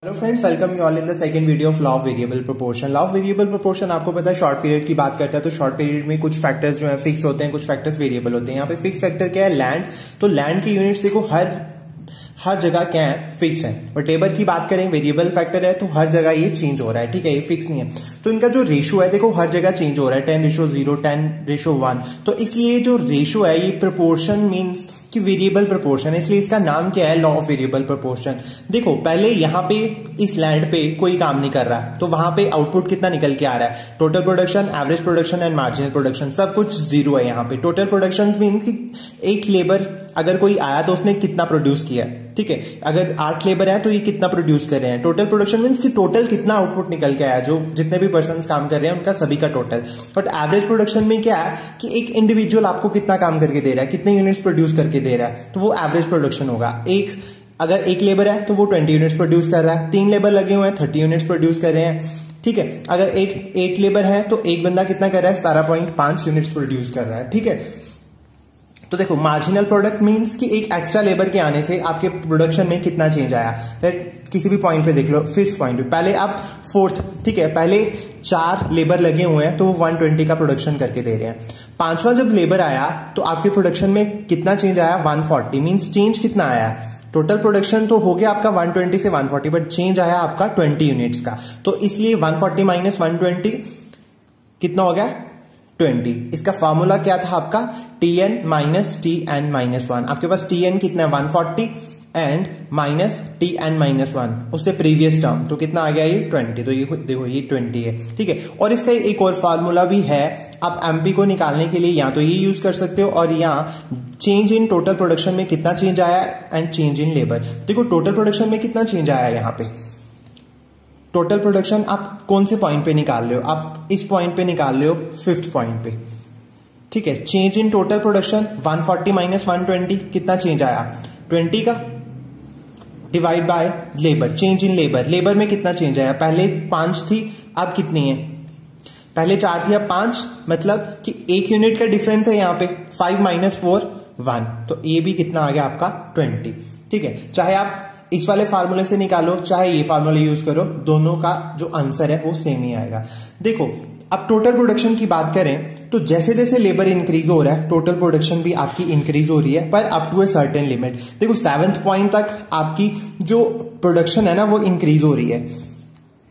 Hello friends, welcome you all in the second video of law of variable proportion. Law of variable proportion आपको पता है short period की बात करता है। तो शॉर्ट पीरियड में कुछ फैक्टर्स जो है फिक्स होते हैं, कुछ फैक्टर्स वेरिएबल होते हैं। यहाँ पे फिक्स फैक्टर क्या है? लैंड। तो लैंड की यूनिट्स देखो हर जगह क्या है? फिक्स है। और टेबल की बात करें, वेरिएबल फैक्टर है तो हर जगह ये चेंज हो रहा है, ठीक है, ये फिक्स नहीं है। तो इनका जो रेशो है देखो हर जगह चेंज हो रहा है, 10:0, 10:1। तो इसलिए जो रेशो है ये प्रोपोर्शन मीन्स कि वेरिएबल प्रोपोर्शन है, इसलिए इसका नाम क्या है? Law of variable proportion. देखो पहले यहाँ पे इस लैंड पे कोई काम नहीं कर रहा है तो वहां पे आउटपुट कितना निकल के आ रहा है? Total production, average production and marginal production सब कुछ जीरो है यहाँ पे। टोटल प्रोडक्शन मीन कि एक लेबर अगर कोई आया तो उसने कितना प्रोड्यूस किया, ठीक है। अगर 8 लेबर है तो ये कितना प्रोड्यूस कर रहे हैं। टोटल प्रोडक्शन मीन्स कि टोटल कितना आउटपुट निकल के आया, जो जितने भी पर्सन काम कर रहे हैं उनका सभी का टोटल। बट एवरेज प्रोडक्शन में क्या है कि एक इंडिविजुअल आपको कितना काम करके दे रहा है, कितने यूनिट्स प्रोड्यूस करके दे रहा है, तो वो एवरेज प्रोडक्शन होगा। अगर एक लेबर है तो वो 20 यूनिट्स प्रोड्यूस कर रहा है, 3 लेबर लगे हुए हैं 30 यूनिट्स प्रोड्यूस कर रहे हैं, ठीक है। अगर 8 लेबर है तो एक बंदा कितना कर रहा है? 17.5 यूनिट्स प्रोड्यूस कर रहा है, ठीक है। तो देखो मार्जिनल प्रोडक्ट मींस कि एक एक्स्ट्रा लेबर के आने से आपके प्रोडक्शन में कितना चेंज आया। किसी भी पॉइंट पे देख लो, 5th पॉइंट पे पहले आप 4th, ठीक है, पहले 4 लेबर लगे हुए हैं तो वो 120 का प्रोडक्शन करके दे रहे हैं। 5वां जब लेबर आया तो आपके प्रोडक्शन में कितना चेंज आया? 140। मींस चेंज कितना आया? टोटल प्रोडक्शन तो हो गया आपका 120 से 140, बट चेंज आया आपका 20 यूनिट्स का। तो इसलिए 140 माइनस 120 कितना हो गया? 20। इसका फॉर्मूला क्या था आपका? Tn minus Tn-1। आपके पास Tn कितना है? 140 एंड माइनस Tn-1 उससे प्रीवियस टर्म, तो कितना आ गया ये? 20। तो ये देखो ये 20 है, ठीक है। और इसका एक और फार्मूला भी है, आप एमपी को निकालने के लिए या तो ये यूज कर सकते हो और यहाँ चेंज इन टोटल प्रोडक्शन में कितना चेंज आया एंड चेंज इन लेबर। देखो टोटल प्रोडक्शन में कितना चेंज आया यहाँ पे। टोटल प्रोडक्शन आप कौन से पॉइंट पे निकाल रहे हो? आप इस पॉइंट पे निकाल रहे हो, 5th पॉइंट पे, ठीक है। Change in total production 140 minus 120 कितना चेंज आया? 20 का, divide by labour. Change in labour में कितना चेंज आया? पहले 5 थी, अब कितनी है? पहले 4 थी, अब 5, मतलब कि 1 यूनिट का डिफरेंस है यहाँ पे। 5 माइनस 4 1, तो ये भी कितना आ गया आपका? 20, ठीक है। चाहे आप इस वाले फार्मूले से निकालो चाहे ये फार्मूला यूज करो, दोनों का जो आंसर है वो सेम ही आएगा। देखो अब टोटल प्रोडक्शन की बात करें तो जैसे जैसे लेबर इंक्रीज हो रहा है टोटल प्रोडक्शन भी आपकी इंक्रीज हो रही है, पर up to a certain limit. देखो 7th पॉइंट तक आपकी जो प्रोडक्शन है ना वो इंक्रीज हो रही है,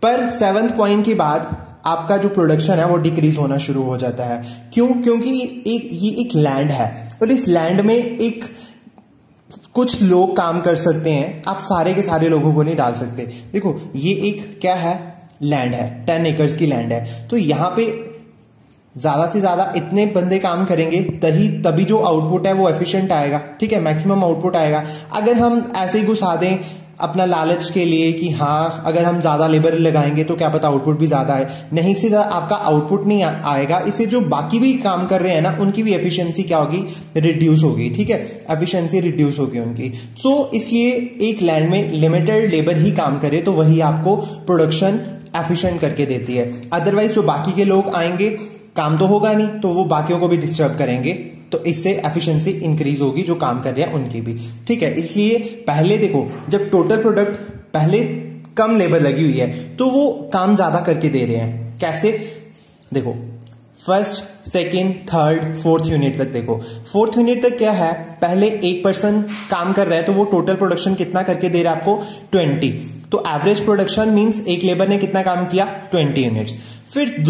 पर 7th पॉइंट के बाद आपका जो प्रोडक्शन है वो डिक्रीज होना शुरू हो जाता है। क्यों? क्योंकि ये एक लैंड है और इस लैंड में एक कुछ लोग काम कर सकते हैं, आप सारे के सारे लोगों को नहीं डाल सकते। देखो ये एक क्या है? लैंड है, 10 एकर्स की लैंड है। तो यहां पे ज्यादा से ज्यादा इतने बंदे काम करेंगे तभी जो आउटपुट है वो एफिशिएंट आएगा, ठीक है, मैक्सिमम आउटपुट आएगा। अगर हम ऐसे ही घुसा दें अपना लालच के लिए कि हाँ अगर हम ज्यादा लेबर लगाएंगे तो क्या पता आउटपुट भी ज्यादा आए, नहीं से आपका आउटपुट नहीं आएगा। इससे जो बाकी भी काम कर रहे हैं ना उनकी भी एफिशिएंसी क्या होगी? रिड्यूस होगी, ठीक है, एफिशिएंसी रिड्यूस होगी उनकी। तो इसलिए एक लैंड में लिमिटेड लेबर ही काम करे तो वही आपको प्रोडक्शन एफिशिएंट करके देती है। अदरवाइज जो बाकी के लोग आएंगे काम तो होगा नहीं, तो वो बाकियों को भी डिस्टर्ब करेंगे, तो इससे एफिशिएंसी इंक्रीज होगी जो काम कर रहे हैं उनकी भी, ठीक है। इसलिए पहले देखो जब टोटल प्रोडक्ट पहले कम लेबर लगी हुई है तो वो काम ज्यादा करके दे रहे हैं। कैसे? देखो 1st, 2nd, 3rd, 4th unit तक देखो। 4th यूनिट तक क्या है? पहले एक पर्सन काम कर रहा है तो वो टोटल प्रोडक्शन कितना करके दे रहा है आपको? 20। तो एवरेज प्रोडक्शन मींस एक लेबर ने कितना काम किया? 20 यूनिट्स। फिर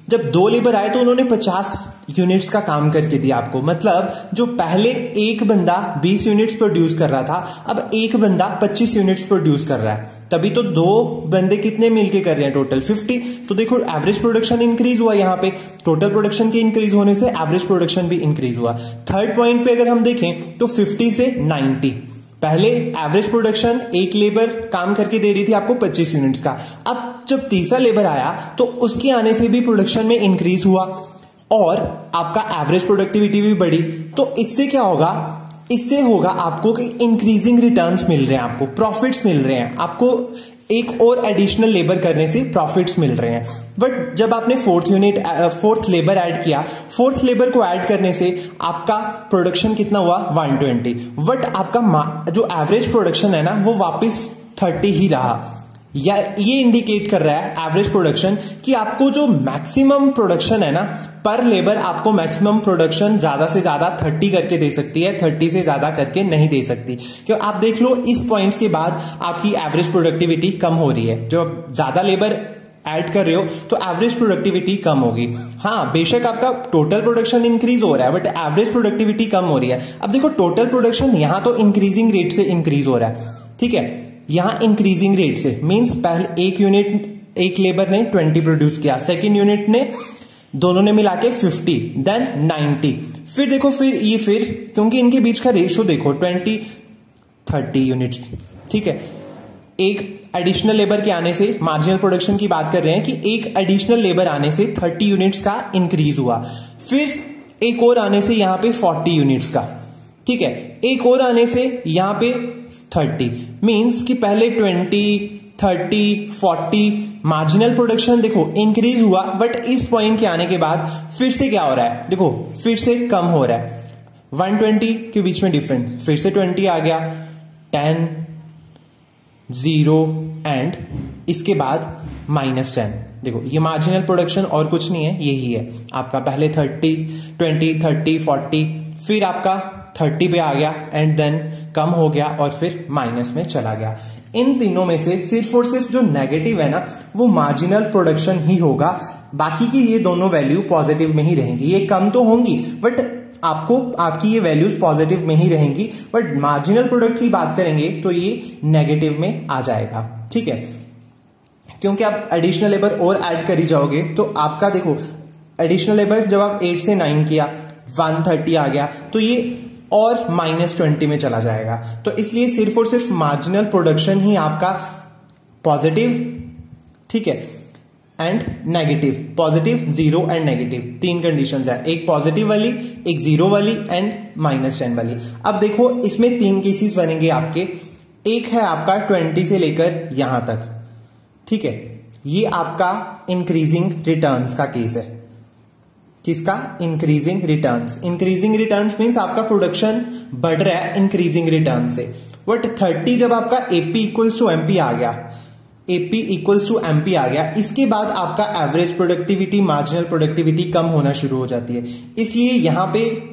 जब 2 लेबर आए तो उन्होंने 50 यूनिट्स का काम करके दिया आपको। मतलब जो पहले एक बंदा 20 यूनिट्स प्रोड्यूस कर रहा था अब एक बंदा 25 यूनिट्स प्रोड्यूस कर रहा है, तभी तो 2 बंदे कितने मिलके कर रहे हैं? टोटल 50। तो देखो एवरेज प्रोडक्शन इंक्रीज हुआ यहाँ पे, टोटल प्रोडक्शन के इंक्रीज होने से एवरेज प्रोडक्शन भी इंक्रीज हुआ। 3rd पॉइंट पे अगर हम देखें तो 50 से 90, पहले एवरेज प्रोडक्शन एक लेबर काम करके दे रही थी आपको 25 यूनिट्स का, अब जब तीसरा लेबर आया तो उसके आने से भी प्रोडक्शन में इंक्रीज हुआ और आपका एवरेज प्रोडक्टिविटी भी बढ़ी। तो इससे क्या होगा? इससे होगा आपको कि इंक्रीजिंग रिटर्न्स मिल रहे हैं, आपको प्रॉफिट्स मिल रहे हैं, आपको एक और एडिशनल लेबर करने से प्रॉफिट्स मिल रहे हैं। बट जब आपने 4th लेबर ऐड किया, 4th लेबर को ऐड करने से आपका प्रोडक्शन कितना हुआ? 120। बट आपका जो एवरेज प्रोडक्शन है ना वो वापस 30 ही रहा। या ये इंडिकेट कर रहा है एवरेज प्रोडक्शन कि आपको जो मैक्सिमम प्रोडक्शन है ना पर लेबर, आपको मैक्सिमम प्रोडक्शन ज्यादा से ज्यादा 30 करके दे सकती है, 30 से ज्यादा करके नहीं दे सकती। क्यों आप देख लो इस पॉइंट्स के बाद आपकी एवरेज प्रोडक्टिविटी कम हो रही है। जो ज्यादा लेबर ऐड कर रहे हो तो एवरेज प्रोडक्टिविटी कम होगी। हाँ बेशक आपका टोटल प्रोडक्शन इंक्रीज हो रहा है बट एवरेज प्रोडक्टिविटी कम हो रही है। अब देखो टोटल प्रोडक्शन यहां तो इंक्रीजिंग रेट से इंक्रीज हो रहा है, ठीक है, यहां इंक्रीजिंग रेट से मींस पहले एक यूनिट एक लेबर ने 20 प्रोड्यूस किया, सेकेंड यूनिट ने दोनों ने मिला के 50, देन 90, फिर देखो फिर क्योंकि इनके बीच का रेशियो देखो 20-30 यूनिट्स, ठीक है। एक एडिशनल लेबर के आने से मार्जिनल प्रोडक्शन की बात कर रहे हैं कि एक एडिशनल लेबर आने से 30 यूनिट्स का इंक्रीज हुआ, फिर एक और आने से यहां पे 40 यूनिट्स का, ठीक है, एक और आने से यहां पे 30, मींस कि पहले 20, 30, 40 मार्जिनल प्रोडक्शन देखो इंक्रीज हुआ बट इस पॉइंट के आने के बाद फिर से क्या हो रहा है, देखो फिर से कम हो रहा है। 120 के बीच में डिफरेंस, फिर से 20 आ गया, 10, 0 एंड इसके बाद -10। देखो ये मार्जिनल प्रोडक्शन और कुछ नहीं है, यही है आपका पहले 30, 20, 30, 40, फिर आपका 30 पे आ गया एंड देन कम हो गया और फिर माइनस में चला गया। इन तीनों में से सिर्फ और सिर्फ जो नेगेटिव है ना वो मार्जिनल प्रोडक्शन ही होगा, बाकी की ये दोनों वैल्यू पॉजिटिव में ही रहेंगी। ये कम तो होंगी बट आपकी ये वैल्यूज पॉजिटिव में ही रहेंगी, बट मार्जिनल प्रोडक्ट की बात करेंगे तो ये नेगेटिव में आ जाएगा, ठीक है। क्योंकि आप एडिशनल लेबर और ऐड करी जाओगे तो आपका देखो एडिशनल लेबर जब आप 8 से 9 किया 130 आ गया तो ये और -20 में चला जाएगा। तो इसलिए सिर्फ और सिर्फ मार्जिनल प्रोडक्शन ही आपका पॉजिटिव, ठीक है, and negative, positive, 0 and negative, 3 conditions है, एक पॉजिटिव वाली, एक 0 वाली एंड -10 वाली। अब देखो इसमें 3 केसेस बनेंगे आपके। एक है आपका 20 से लेकर यहां तक, ठीक है, ये आपका इंक्रीजिंग रिटर्न्स का केस है। किसका? Increasing returns. Increasing returns means आपका प्रोडक्शन बढ़ रहा है इंक्रीजिंग रिटर्न से, बट 30 जब आपका AP इक्वल्स टू MP आ गया, AP इक्वल्स टू MP आ गया, इसके बाद आपका एवरेज प्रोडक्टिविटी, मार्जिनल प्रोडक्टिविटी कम होना शुरू हो जाती है। इसलिए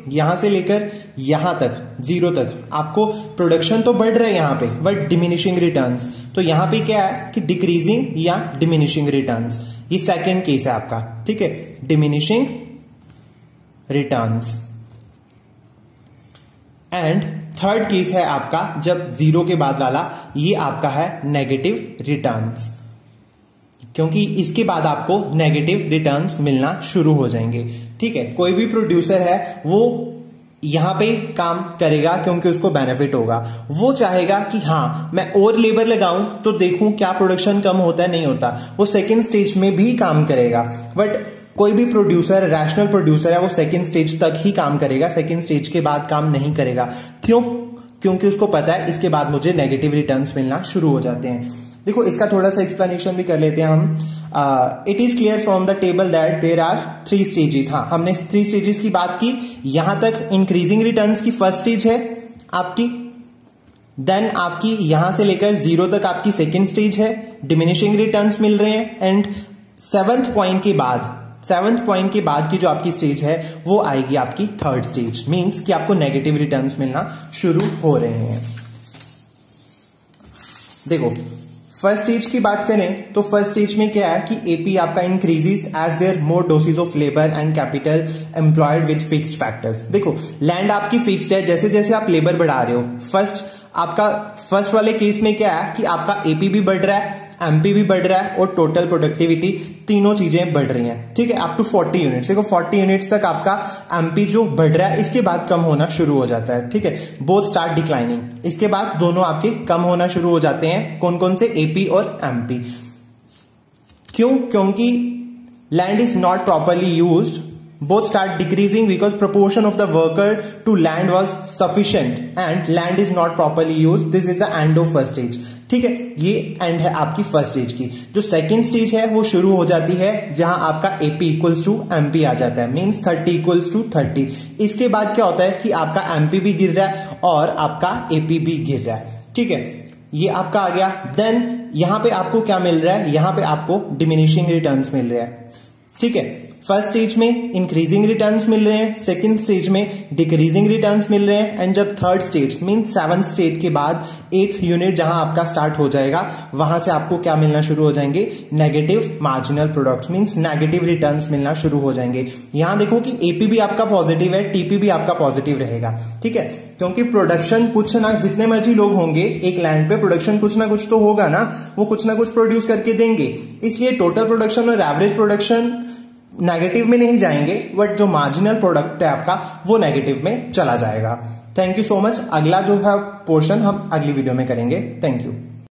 यहां से लेकर यहां तक 0 तक आपको प्रोडक्शन तो बढ़ रहा है यहां पे बट डिमिनिशिंग रिटर्न्स। तो यहां पे क्या है कि डिक्रीजिंग या डिमिनिशिंग रिटर्न्स, ये सेकेंड केस है आपका, ठीक है, diminishing returns. And third case है आपका जब 0 के बाद वाला, ये आपका है नेगेटिव रिटर्न्स, क्योंकि इसके बाद आपको नेगेटिव रिटर्न्स मिलना शुरू हो जाएंगे, ठीक है। कोई भी प्रोड्यूसर है वो यहां पे काम करेगा क्योंकि उसको बेनिफिट होगा, वो चाहेगा कि हाँ मैं और लेबर लगाऊं तो देखूं क्या प्रोडक्शन कम होता है नहीं होता, वो सेकेंड स्टेज में भी काम करेगा। बट कोई भी प्रोड्यूसर, रैशनल प्रोड्यूसर है, वो सेकेंड स्टेज तक ही काम करेगा, सेकेंड स्टेज के बाद काम नहीं करेगा। क्यों? क्योंकि उसको पता है इसके बाद मुझे नेगेटिव रिटर्न्स मिलना शुरू हो जाते हैं। देखो इसका थोड़ा सा एक्सप्लेनेशन भी कर लेते हैं हम। It is clear from the table that there are 3 stages. हाँ, हमने 3 स्टेजेस की बात की। यहां तक इंक्रीजिंग रिटर्न्स की फर्स्ट स्टेज है आपकी, देन आपकी यहां से लेकर 0 तक आपकी सेकेंड स्टेज है, डिमिनिशिंग रिटर्न्स मिल रहे हैं, एंड 7th पॉइंट के बाद की जो आपकी स्टेज है वो आएगी आपकी थर्ड स्टेज, मींस कि आपको नेगेटिव रिटर्न्स मिलना शुरू हो रहे हैं। देखो फर्स्ट स्टेज की बात करें तो फर्स्ट स्टेज में क्या है कि AP आपका increases as there more doses of labour and capital employed with fixed factors. देखो लैंड आपकी फिक्स्ड है, जैसे जैसे आप लेबर बढ़ा रहे हो, फर्स्ट वाले केस में क्या है कि आपका AP भी बढ़ रहा है, MP भी बढ़ रहा है और टोटल प्रोडक्टिविटी, तीनों चीजें बढ़ रही हैं, ठीक है, अप टू 40 यूनिट्स। देखो 40 यूनिट्स तक आपका MP जो बढ़ रहा है इसके बाद कम होना शुरू हो जाता है, ठीक है, बोथ स्टार्ट डिक्लाइनिंग। इसके बाद दोनों आपके कम होना शुरू हो जाते हैं, कौन कौन से? AP और MP। क्यों? क्योंकि land is not properly used, both start decreasing because proportion of the worker to land was sufficient and land is not properly used. This is the end of first stage, ठीक है, ये and है आपकी first stage की। जो second stage है वो शुरू हो जाती है जहां आपका AP इक्वल्स टू MP आ जाता है, मींस 30 इक्वल्स टू 30। इसके बाद क्या होता है कि आपका MP भी गिर रहा है और आपका AP भी गिर रहा है, ठीक है। ये आपका आ गया। देन यहां पे आपको क्या मिल रहा है, यहां पे आपको डिमिनिशिंग रिटर्न्स मिल रहे हैं, ठीक है। फर्स्ट स्टेज में इंक्रीजिंग रिटर्न्स मिल रहे हैं, सेकंड स्टेज में डिक्रीजिंग रिटर्न्स मिल रहे हैं, एंड जब third stage mean 7th stage के बाद 8th यूनिट जहां आपका स्टार्ट हो जाएगा, वहां से आपको क्या मिलना शुरू हो जाएंगे, negative marginal products means negative returns मिलना शुरू हो जाएंगे। यहां देखो कि एपी भी आपका पॉजिटिव है, टीपी भी आपका पॉजिटिव रहेगा, ठीक है, क्योंकि प्रोडक्शन कुछ ना, जितने मर्जी लोग होंगे एक लैंड पे, प्रोडक्शन कुछ ना कुछ तो होगा ना, वो कुछ ना कुछ प्रोड्यूस करके देंगे, इसलिए टोटल प्रोडक्शन और एवरेज प्रोडक्शन नेगेटिव में नहीं जाएंगे, बट जो मार्जिनल प्रोडक्ट है आपका वो नेगेटिव में चला जाएगा। Thank you so much. अगला जो है पोर्शन हम अगली वीडियो में करेंगे। Thank you.